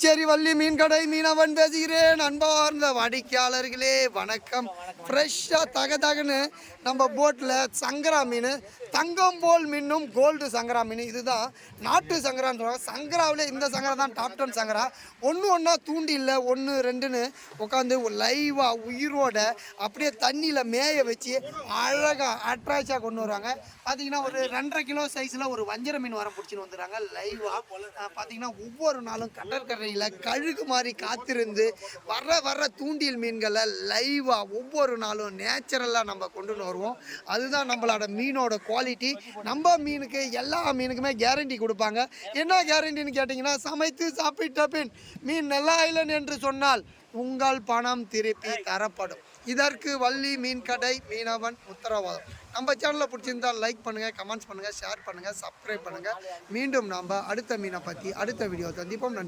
சரி, வள்ளி மீன் கடை மீனவன் பேசுகிறேன். அன்பார்ந்த வாடிக்கையாளர்களே வணக்கம். ஃப்ரெஷ்ஷாக தகன்னு நம்ம போட்டில் சங்கரா மீன், தங்கம் போல் மீனும் கோல்டு சங்கரா மீன். இதுதான் நாட்டு சங்கரான்னு சொல்லுவாங்க. சங்கராவிலே இந்த சங்கரா தான் டாப் 10 சங்கரா. ஒன்றா தூண்டி இல்லை 1 2ன்னு உட்காந்து லைவாக உயிரோட அப்படியே தண்ணியில் மேய வச்சு அழகாக அட்ராக்டாக கொண்டு வருவாங்க. பார்த்தீங்கன்னா ஒரு 2.5 கிலோ சைஸில் ஒரு வஞ்சர மீன் வர பிடிச்சின்னு வந்துடுறாங்க லைவாக. பார்த்தீங்கன்னா ஒவ்வொரு நாளும் கடற்கரையில் கழுகு மாதிரி காத்திருந்து வர்ற தூண்டில் மீன்களை லைவாக ஒவ்வொரு நாளும் நேச்சுரலாக நம்ம கொண்டு வருவோம். அதுதான் நம்மளோட மீனோட குவாலிட்டி. நம்ம மீனுக்கு எல்லா மீனுக்குமே கேரண்டி கொடுப்பாங்க. என்ன கேரண்டின்னு கேட்டிங்கன்னா, சமைத்து சாப்பிட்ட பின் மீன் நல்லா இல்லைன்னு என்று சொன்னால் உங்கள் பணம் திருப்பி தரப்படும். இதற்கு வள்ளி மீன் கடை மீனவன் உத்தரவாதம். நம்ம சேனலை பிடிச்சிருந்தால் லைக் பண்ணுங்கள், கமெண்ட்ஸ் பண்ணுங்கள், ஷேர் பண்ணுங்கள், சப்ஸ்கிரைப் பண்ணுங்கள். மீண்டும் நாம் அடுத்த மீனை பற்றி அடுத்த வீடியோ சந்திப்போம். நன்றி.